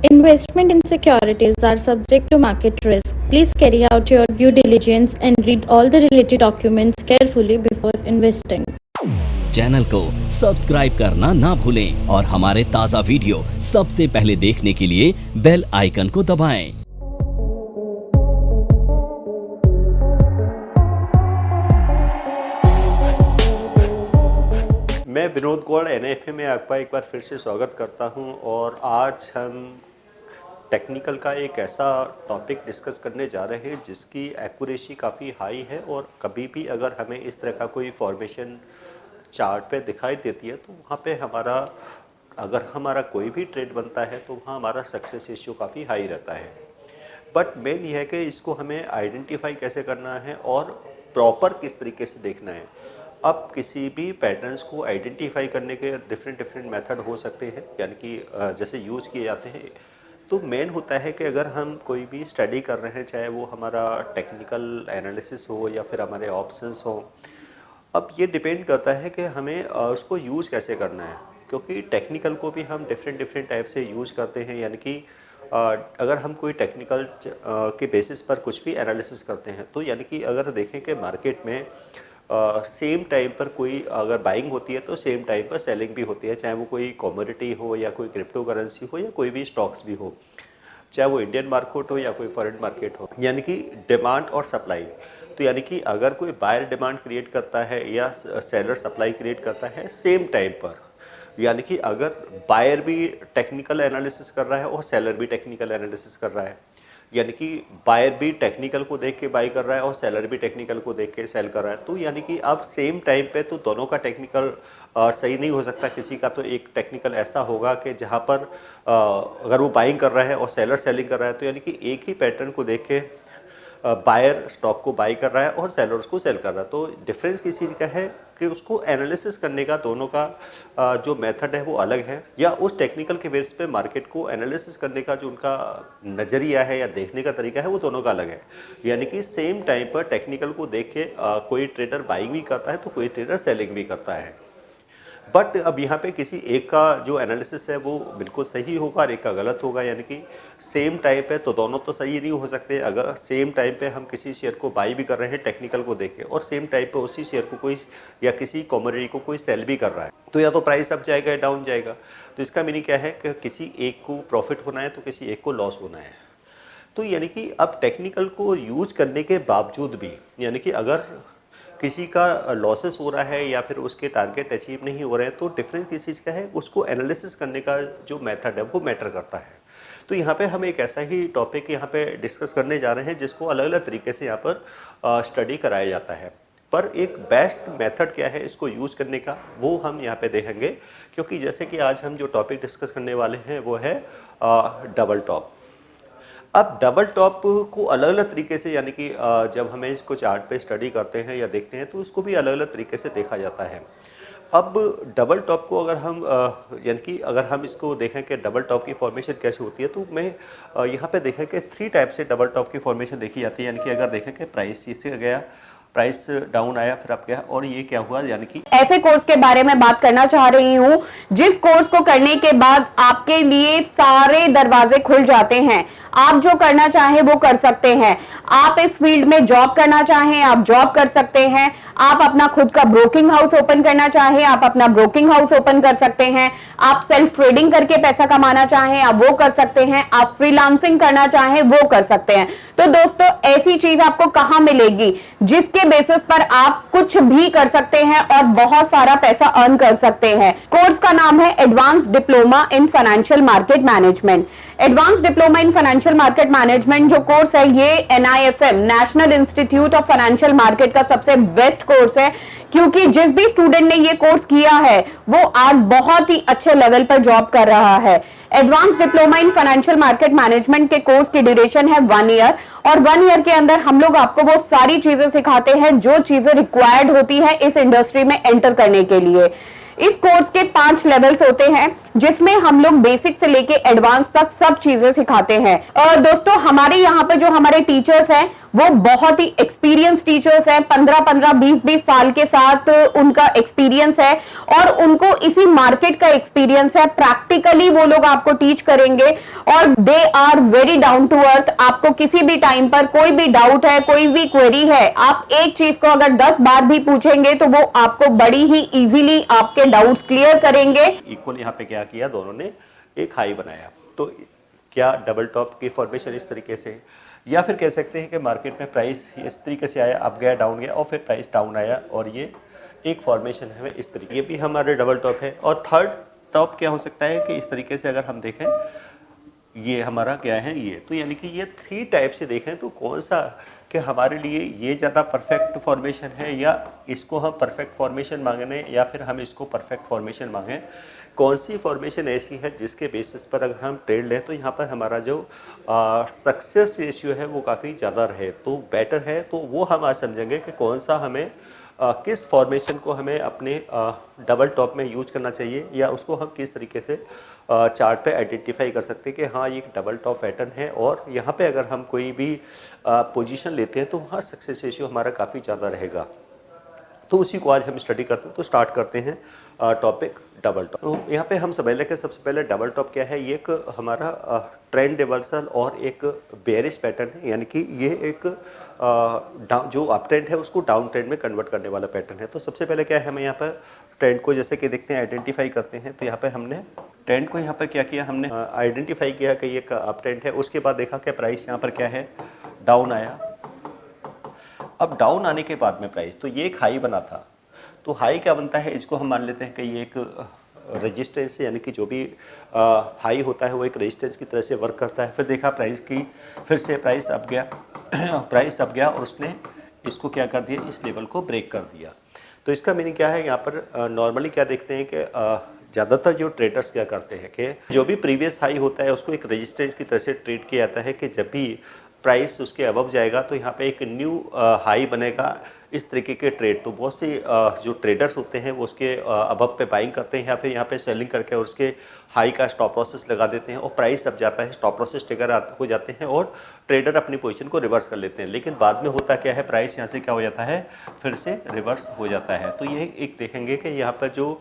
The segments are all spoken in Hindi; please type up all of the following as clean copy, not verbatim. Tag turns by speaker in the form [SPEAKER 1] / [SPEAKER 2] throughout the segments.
[SPEAKER 1] Investment in securities are subject to market risk. Please carry out your due diligence and read all the related documents carefully before investing.
[SPEAKER 2] Channel को सब्सक्राइब करना ना भूलें और हमारे ताज़ा वीडियो सबसे पहले देखने के लिए बेल आइकन को दबाएं।
[SPEAKER 3] मैं विनोद गौड़ NIFA में आपका एक बार फिर से स्वागत करता हूं और आज हम टेक्निकल का एक ऐसा टॉपिक डिस्कस करने जा रहे हैं जिसकी एक्यूरेसी काफ़ी हाई है और कभी भी अगर हमें इस तरह का कोई फॉर्मेशन चार्ट पे दिखाई देती है तो वहाँ पे अगर हमारा कोई भी ट्रेड बनता है तो वहाँ हमारा सक्सेस रेशियो काफ़ी हाई रहता है। बट मेन ये है कि इसको हमें आइडेंटिफाई कैसे करना है और प्रॉपर किस तरीके से देखना है। अब किसी भी पैटर्न्स को आइडेंटिफाई करने के डिफरेंट मेथड हो सकते हैं, यानी कि जैसे यूज़ किए जाते हैं। तो मेन होता है कि अगर हम कोई भी स्टडी कर रहे हैं, चाहे वो हमारा टेक्निकल एनालिसिस हो या फिर हमारे ऑप्शंस हो, अब ये डिपेंड करता है कि हमें उसको यूज़ कैसे करना है, क्योंकि टेक्निकल को भी हम डिफरेंट टाइप से यूज़ करते हैं। यानी कि अगर हम कोई टेक्निकल के बेसिस पर कुछ भी एनालिसिस करते हैं तो यानी कि अगर देखें कि मार्केट में सेम टाइम पर कोई अगर बाइंग होती है तो सेम टाइम पर सेलिंग भी होती है, चाहे वो कोई कमोडिटी हो या कोई क्रिप्टो करेंसी हो या कोई भी स्टॉक्स भी हो, चाहे वो इंडियन मार्केट हो या कोई फॉरेन मार्केट हो। यानी कि डिमांड और सप्लाई, तो यानी कि अगर कोई बायर डिमांड क्रिएट करता है या सेलर सप्लाई क्रिएट करता है सेम टाइम पर, यानी कि अगर बायर भी टेक्निकल एनालिसिस कर रहा है और सेलर भी टेक्निकल एनालिसिस कर रहा है, यानी कि बायर भी टेक्निकल को देख के बाई कर रहा है और सेलर भी टेक्निकल को देख के सेल कर रहा है, तो यानी कि अब सेम टाइम पे तो दोनों का टेक्निकल सही नहीं हो सकता। किसी का तो एक टेक्निकल ऐसा होगा कि जहाँ पर अगर वो बाइंग कर रहा है और सेलर सेलिंग कर रहा है तो यानी कि एक ही पैटर्न को देख के बायर स्टॉक को बाई कर रहा है और सेलर उसको सेल कर रहा है। तो डिफरेंस किस चीज़ का है कि उसको एनालिसिस करने का दोनों का जो मेथड है वो अलग है, या उस टेक्निकल के बेस पे मार्केट को एनालिसिस करने का जो उनका नज़रिया है या देखने का तरीका है वो दोनों का अलग है। यानी कि सेम टाइम पर टेक्निकल को देख के कोई ट्रेडर बाइंग भी करता है तो कोई ट्रेडर सेलिंग भी करता है। बट अब यहाँ पे किसी एक का जो एनालिसिस है वो बिल्कुल सही होगा और एक का गलत होगा। यानी कि सेम टाइम पे तो दोनों तो सही नहीं हो सकते। अगर सेम टाइम पे हम किसी शेयर को बाई भी कर रहे हैं टेक्निकल को देख के और सेम टाइम पे उसी शेयर को कोई या किसी कमोडिटी को कोई सेल भी कर रहा है, तो या तो प्राइस अप जाएगा या डाउन जाएगा। तो इसका मीनिंग क्या है कि किसी एक को प्रॉफिट होना है तो किसी एक को लॉस होना है। तो यानी कि अब टेक्निकल को यूज करने के बावजूद भी, यानी कि अगर किसी का लॉसेस हो रहा है या फिर उसके टारगेट अचीव नहीं हो रहे हैं, तो डिफरेंस किस चीज़ का है, उसको एनालिसिस करने का जो मेथड है वो मैटर करता है। तो यहाँ पे हम एक ऐसा ही टॉपिक यहाँ पे डिस्कस करने जा रहे हैं जिसको अलग अलग तरीके से यहाँ पर स्टडी कराया जाता है। पर एक बेस्ट मेथड क्या है इसको यूज़ करने का वो हम यहाँ पे देखेंगे, क्योंकि जैसे कि आज हम जो टॉपिक डिस्कस करने वाले हैं वो है डबल टॉप। अब डबल टॉप को अलग अलग तरीके से, यानी कि जब हमें इसको चार्ट पे स्टडी करते हैं या देखते हैं तो उसको भी अलग अलग तरीके से देखा जाता है। अब डबल टॉप को अगर हम यानी कि अगर हम इसको देखें कि डबल टॉप की फॉर्मेशन कैसे होती है, तो मैं यहाँ पे देखें कि 3 टाइप से डबल टॉप की फॉर्मेशन देखी जाती है। यानी कि अगर देखें कि प्राइस इससे गया, प्राइस डाउन आया, फिर अब गया और ये क्या हुआ, यानी कि
[SPEAKER 4] ऐसे कोर्स के बारे में बात करना चाह रही हूँ जिस कोर्स को करने के बाद आपके लिए सारे दरवाजे खुल जाते हैं। आप जो करना चाहें वो कर सकते हैं। आप इस फील्ड में जॉब करना चाहें आप जॉब कर सकते हैं। आप अपना खुद का ब्रोकिंग हाउस ओपन करना चाहें आप अपना ब्रोकिंग हाउस ओपन कर सकते हैं। आप सेल्फ ट्रेडिंग करके पैसा कमाना चाहें आप वो कर सकते हैं। आप फ्रीलांसिंग करना चाहें वो कर सकते हैं। तो दोस्तों ऐसी चीज आपको कहां मिलेगी जिसके बेसिस पर आप कुछ भी कर सकते हैं और बहुत सारा पैसा अर्न कर सकते हैं। कोर्स का नाम है advance diploma in financial market management. Advance diploma in financial market management जो कोर्स है ये NIFM national institute of financial market का सबसे बेस्ट कोर्स है, क्योंकि जिस भी स्टूडेंट ने ये कोर्स किया है वो आज बहुत ही अच्छे लेवल पर जॉब कर रहा है। Advance diploma in financial market management के कोर्स की ड्यूरेशन है 1 ईयर और 1 ईयर के अंदर हम लोग आपको वो सारी चीजें सिखाते हैं जो चीजें रिक्वायर्ड होती है इस इंडस्ट्री में एंटर करने के लिए। इस कोर्स के 5 लेवल्स होते हैं जिसमें हम लोग बेसिक से लेके एडवांस तक सब चीजें सिखाते हैं। और दोस्तों हमारे यहाँ पे जो हमारे टीचर्स हैं वो बहुत ही एक्सपीरियंस टीचर्स हैं, 15-15, 20-20 साल के साथ उनका एक्सपीरियंस है और उनको इसी मार्केट का एक्सपीरियंस है। प्रैक्टिकली वो लोग आपको टीच करेंगे और they are very down to earth. आपको किसी भी टाइम पर कोई भी डाउट है, कोई भी क्वेरी है, आप एक चीज को अगर 10 बार भी पूछेंगे तो वो आपको बड़ी ही इजीली आपके डाउट्स क्लियर करेंगे।
[SPEAKER 3] इक्वल यहाँ पे क्या किया, दोनों ने एक हाई बनाया। तो क्या डबल टॉप की फॉर्मेशन इस तरीके से, या फिर कह सकते हैं कि मार्केट में प्राइस इस तरीके से आया, अप गया, डाउन गया और फिर प्राइस डाउन आया और ये एक फॉर्मेशन है इस तरीके। ये भी हमारे डबल टॉप है। और थर्ड टॉप क्या हो सकता है कि इस तरीके से अगर हम देखें, ये हमारा क्या है, ये तो यानी कि ये 3 टाइप से देखें तो कौन सा कि हमारे लिए ये ज़्यादा परफेक्ट फॉर्मेशन है, या इसको हम परफेक्ट फॉर्मेशन मांगने, या फिर हम इसको परफेक्ट फॉर्मेशन मांगें। कौन सी फॉर्मेशन ऐसी है जिसके बेसिस पर अगर हम ट्रेड लें तो यहाँ पर हमारा जो सक्सेस रेशियो है वो काफ़ी ज़्यादा रहे तो बेटर है। तो वो हम आज समझेंगे कि कौन सा हमें किस फॉर्मेशन को हमें अपने डबल टॉप में यूज करना चाहिए, या उसको हम किस तरीके से चार्ट पे आइडेंटिफाई कर सकते हैं कि हाँ ये एक डबल टॉप पैटर्न है और यहाँ पे अगर हम कोई भी पोजीशन लेते हैं तो वहाँ सक्सेस रेशियो हमारा काफ़ी ज़्यादा रहेगा। तो उसी को आज हम स्टडी करते हैं। तो स्टार्ट करते हैं टॉपिक डबल टॉप। तो यहाँ पे हम समझ लें कि सबसे पहले डबल टॉप क्या है। ये एक हमारा ट्रेंड रिवर्सल और एक बेयरिश पैटर्न है, यानी कि ये एक जो अप ट्रेंड है उसको डाउन ट्रेंड में कन्वर्ट करने वाला पैटर्न है। तो सबसे पहले क्या है, हमें यहाँ पर ट्रेंड को जैसे कि देखते हैं आइडेंटिफाई करते हैं। तो यहाँ पे हमने ट्रेंड को यहाँ पर क्या किया, हमने आइडेंटिफाई किया कि ये अप ट्रेंड है। उसके बाद देखा कि प्राइस यहाँ पर क्या है, डाउन आया। अब डाउन आने के बाद में प्राइस, तो ये एक हाई बना था। तो हाई क्या बनता है, इसको हम मान लेते हैं कि ये एक रेजिस्टेंस है, यानी कि जो भी हाई होता है वो एक रेजिस्टेंस की तरह से वर्क करता है। फिर देखा प्राइस की, फिर से प्राइस अप गया प्राइस अप गया और उसने इसको क्या कर दिया, इस लेवल को ब्रेक कर दिया। तो इसका मीनिंग क्या है, यहाँ पर नॉर्मली क्या देखते हैं कि ज़्यादातर जो ट्रेडर्स क्या करते हैं कि जो भी प्रीवियस हाई होता है उसको एक रेजिस्टेंस की तरह से ट्रीट किया जाता है कि जब भी प्राइस उसके अबव जाएगा तो यहाँ पे एक न्यू हाई बनेगा। इस तरीके के ट्रेड तो बहुत से जो ट्रेडर्स होते हैं वो उसके अबव पे बाइंग करते हैं या फिर यहाँ पे सेलिंग करके और उसके हाई का स्टॉप लॉसेस लगा देते हैं और प्राइस अब जाता है, स्टॉप लॉसेस ट्रिगर हो जाते हैं और ट्रेडर अपनी पोजीशन को रिवर्स कर लेते हैं। लेकिन बाद में होता क्या है, प्राइस यहाँ से क्या हो जाता है, फिर से रिवर्स हो जाता है। तो ये एक देखेंगे कि यहाँ पर जो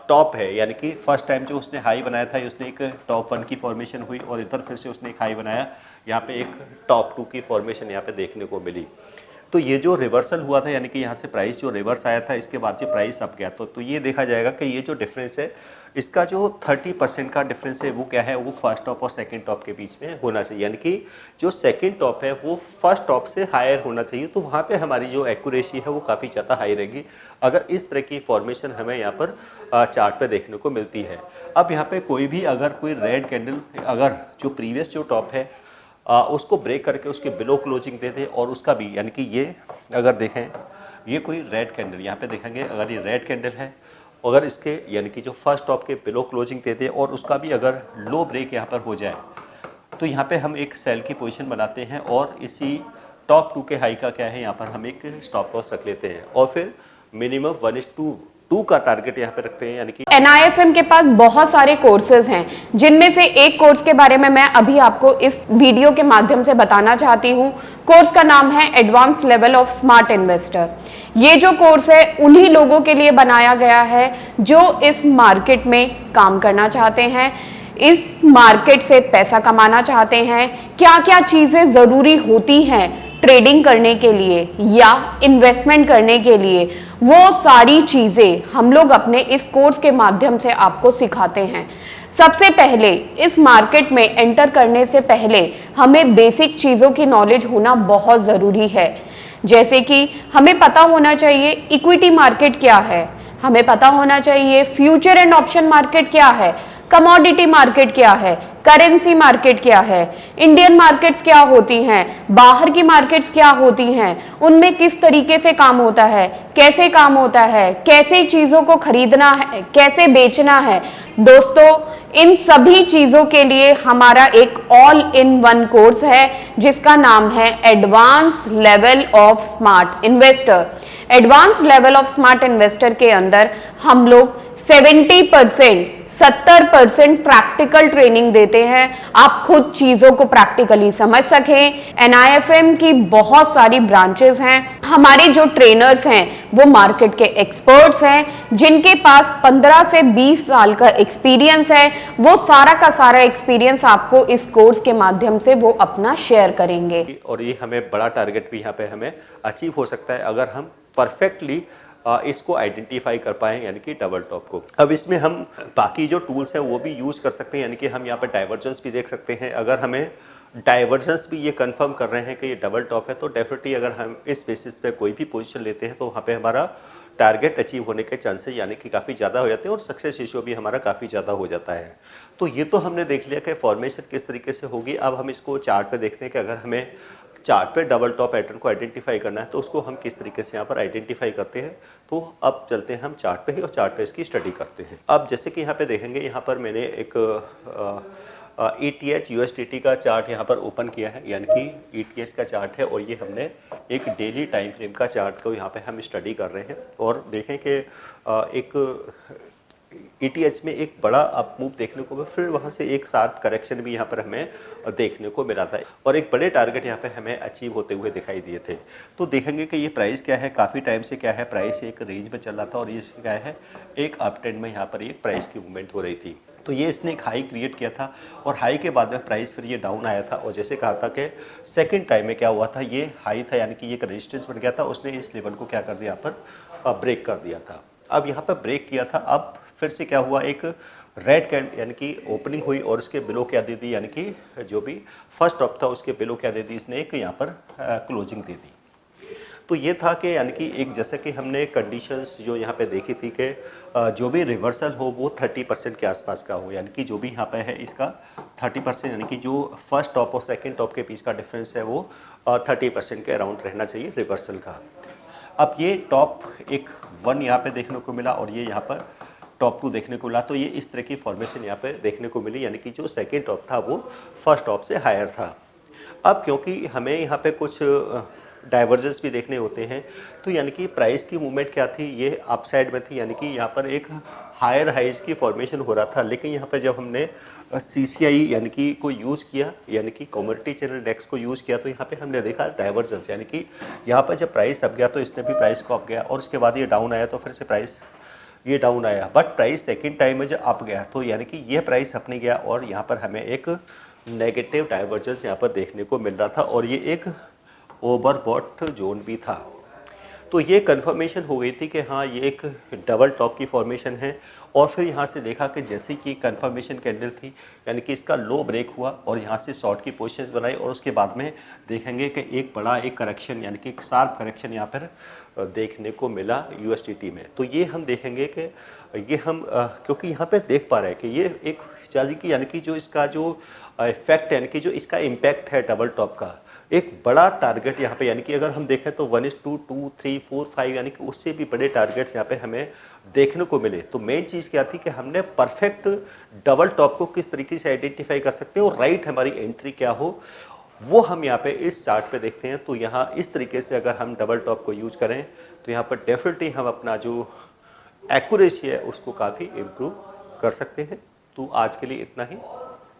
[SPEAKER 3] टॉप है, यानी कि फर्स्ट टाइम जो उसने हाई बनाया था उसने एक टॉप 1 की फॉर्मेशन हुई और इधर फिर से उसने एक हाई बनाया, यहाँ पे एक टॉप 2 की फॉर्मेशन यहाँ पे देखने को मिली। तो ये जो रिवर्सल हुआ था, यानी कि यहाँ से प्राइस जो रिवर्स आया था, इसके बाद ये प्राइस अप गया, तो ये देखा जाएगा कि ये जो डिफरेंस है इसका जो 30% का डिफरेंस है वो क्या है, वो फर्स्ट टॉप और सेकंड टॉप के बीच में होना चाहिए। यानी कि जो सेकंड टॉप है वो फर्स्ट टॉप से हायर होना चाहिए। तो वहाँ पे हमारी जो एक्यूरेसी है वो काफ़ी ज़्यादा हाई रहेगी अगर इस तरह की फॉर्मेशन हमें यहाँ पर चार्ट पे देखने को मिलती है। अब यहाँ पे कोई भी अगर कोई रेड कैंडल अगर जो प्रीवियस जो टॉप है उसको ब्रेक करके उसके बिलो क्लोजिंग दे दे और उसका भी, यानी कि ये अगर देखें ये कोई रेड कैंडल यहाँ पे देखेंगे, अगर ये रेड कैंडल है, अगर इसके यानी कि जो फर्स्ट टॉप के बिलो क्लोजिंग दे दे और उसका भी अगर लो ब्रेक यहाँ पर हो जाए तो यहाँ पे हम एक सेल की पोजीशन बनाते हैं और इसी टॉप 2 के हाई का क्या है, यहाँ पर हम एक स्टॉप लॉस रख लेते हैं और फिर मिनिमम 1:2 का टारगेट यहाँ पे रखते हैं। यानी कि
[SPEAKER 4] NIFM के पास बहुत सारे कोर्सेज हैं, जिनमें से एक कोर्स के बारे में मैं अभी आपको इस वीडियो के माध्यम से बताना चाहती हूँ। कोर्स का नाम है advance level of smart investor. ये जो कोर्स है उन्हीं लोगों के लिए बनाया गया है जो इस मार्केट में काम करना चाहते हैं, इस मार्केट से पैसा कमाना चाहते हैं। क्या क्या चीजें जरूरी होती हैं ट्रेडिंग करने के लिए या इन्वेस्टमेंट करने के लिए, वो सारी चीजें हम लोग अपने इस कोर्स के माध्यम से आपको सिखाते हैं। सबसे पहले इस मार्केट में एंटर करने से पहले हमें बेसिक चीजों की नॉलेज होना बहुत जरूरी है। जैसे कि हमें पता होना चाहिए इक्विटी मार्केट क्या है, हमें पता होना चाहिए फ्यूचर एंड ऑप्शन मार्केट क्या है, कमोडिटी मार्केट क्या है, करेंसी मार्केट क्या है, इंडियन मार्केट्स क्या होती हैं, बाहर की मार्केट्स क्या होती हैं, उनमें किस तरीके से काम होता है, कैसे काम होता है, कैसे चीजों को खरीदना है, कैसे बेचना है। दोस्तों, इन सभी चीजों के लिए हमारा एक ऑल इन वन कोर्स है जिसका नाम है advance level of smart investor. Advance level of smart investor के अंदर हम लोग 70% 70% प्रैक्टिकल ट्रेनिंग देते हैं, आप खुद चीजों को प्रैक्टिकली समझ सकें। NIFM की बहुत सारी ब्रांचेस हैं। हमारे जो ट्रेनर्स हैं वो मार्केट के एक्सपर्ट्स हैं, जिनके पास 15 से 20 साल का एक्सपीरियंस है। वो सारा का सारा एक्सपीरियंस आपको इस कोर्स के माध्यम से वो अपना शेयर करेंगे।
[SPEAKER 3] और ये हमें बड़ा टारगेट भी यहाँ पे हमें अचीव हो सकता है अगर हम परफेक्टली इसको आइडेंटिफाई कर पाएँ, यानी कि डबल टॉप को। अब इसमें हम बाकी जो टूल्स हैं वो भी यूज़ कर सकते हैं, यानी कि हम यहाँ पे डाइवर्जेंस भी देख सकते हैं। अगर हमें डाइवर्जेंस भी ये कंफर्म कर रहे हैं कि ये डबल टॉप है, तो डेफिनेटली अगर हम इस बेसिस पे कोई भी पोजीशन लेते हैं तो वहाँ पे हमारा टारगेट अचीव होने के चांसेस यानी कि काफ़ी ज़्यादा हो जाते हैं और सक्सेस रेशियो भी हमारा काफ़ी ज़्यादा हो जाता है। तो ये तो हमने देख लिया कि फॉर्मेशन किस तरीके से होगी। अब हम इसको चार्ट पे देखते हैं कि अगर हमें चार्ट पे डबल टॉप पैटर्न को आइडेंटिफाई करना है तो उसको हम किस तरीके से यहाँ पर आइडेंटिफाई करते हैं। तो अब चलते हैं हम चार्ट पे ही और चार्ट पे इसकी स्टडी करते हैं। अब जैसे कि यहाँ पे देखेंगे, यहाँ पर मैंने एक ETH USDT का चार्ट यहाँ पर ओपन किया है, यानी कि ETH का चार्ट है और ये हमने एक डेली टाइम फ्रेम का चार्ट को यहाँ पे हम स्टडी कर रहे हैं। और देखें कि एक ETH में एक बड़ा अप मूव देखने को, फिर वहाँ से एक साथ करेक्शन भी यहाँ पर हमें देखने को मिला था और एक बड़े टारगेट यहाँ पे हमें अचीव होते हुए दिखाई दिए थे। तो देखेंगे कि ये प्राइस क्या है, काफ़ी टाइम से क्या है, प्राइस एक रेंज में चल रहा था और ये क्या है, एक अप ट्रेंड में यहाँ पर एक प्राइस की मूवमेंट हो रही थी। तो ये इसने एक हाई क्रिएट किया था और हाई के बाद में प्राइस फिर ये डाउन आया था और जैसे कहा था कि सेकेंड टाइम में क्या हुआ था, ये हाई था यानी कि ये एक रेजिस्टेंस बन गया था, उसने इस लेवल को क्या कर दिया, यहाँ पर ब्रेक कर दिया था। अब यहाँ पर ब्रेक किया था, अब फिर से क्या हुआ, एक रेड कैंडल यानी कि ओपनिंग हुई और उसके बिलो क्या दे दी, यानी कि जो भी फर्स्ट टॉप था उसके बिलो क्या दे दी, इसने एक यहाँ पर क्लोजिंग दे दी। तो ये था कि यानी कि एक जैसे कि हमने कंडीशंस जो यहाँ पे देखी थी कि जो भी रिवर्सल हो वो 30% के आसपास का हो, यानी कि जो भी यहाँ पे है इसका 30%, यानी कि जो फर्स्ट टॉप और सेकंड टॉप के बीच का डिफरेंस है वो 30% के अराउंड रहना चाहिए रिवर्सल का। अब ये टॉप एक 1 यहाँ पे देखने को मिला और ये यहाँ पर टॉप 2 देखने को मिला, तो ये इस तरह की फॉर्मेशन यहाँ पे देखने को मिली, यानी कि जो सेकेंड टॉप था वो फर्स्ट टॉप से हायर था। अब क्योंकि हमें यहाँ पे कुछ डाइवर्जेंस भी देखने होते हैं, तो यानी कि प्राइस की मूवमेंट क्या थी, ये अपसाइड में थी, यानी कि यहाँ पर एक हायर हाइज की फॉर्मेशन हो रहा था। लेकिन यहाँ पर जब हमने CCI यानी कि को यूज़ किया, यानी कि कमोडिटी चेन इंडेक्स को यूज़ किया, तो यहाँ पे हमने देखा डाइवर्जेंस, यानी कि यहाँ पर जब प्राइस अप गया तो इसने भी प्राइस को अप गया और उसके बाद ये डाउन आया तो फिर से प्राइस ये डाउन आया, बट प्राइस सेकेंड टाइम में जब अप गया तो यानी कि ये प्राइस अप नहीं गया और यहाँ पर हमें एक नेगेटिव डाइवर्जेंस यहाँ पर देखने को मिल रहा था और ये एक ओवरबॉट जोन भी था। तो ये कंफर्मेशन हो गई थी कि हाँ ये एक डबल टॉप की फॉर्मेशन है। और फिर यहाँ से देखा कि जैसे कि कंफर्मेशन कैंडल थी, यानी कि इसका लो ब्रेक हुआ और यहाँ से शॉर्ट की पोजीशंस बनाई और उसके बाद में देखेंगे कि एक बड़ा एक करेक्शन यानी कि एक शार्प करेक्शन यहाँ पर देखने को मिला USDT में। तो ये हम देखेंगे कि ये हम क्योंकि यहाँ पे देख पा रहे हैं कि ये एक चार्ज की यानी कि जो इसका जो इफेक्ट यानी कि जो इसका इम्पैक्ट है डबल टॉप का, एक बड़ा टारगेट यहाँ पे यानी कि अगर हम देखें तो 1:2, 2, 3, 4, 5 यानी कि उससे भी बड़े टारगेट्स यहाँ पे हमें देखने को मिले। तो मेन चीज़ क्या थी कि हमने परफेक्ट डबल टॉप को किस तरीके से आइडेंटिफाई कर सकते हैं और राइट हमारी एंट्री क्या हो वो हम यहाँ पे इस चार्ट पे देखते हैं। तो यहाँ इस तरीके से अगर हम डबल टॉप को यूज करें तो यहाँ पर डेफिनेटली हम अपना जो एक्यूरेसी है उसको काफ़ी इम्प्रूव कर सकते हैं। तो आज के लिए इतना ही।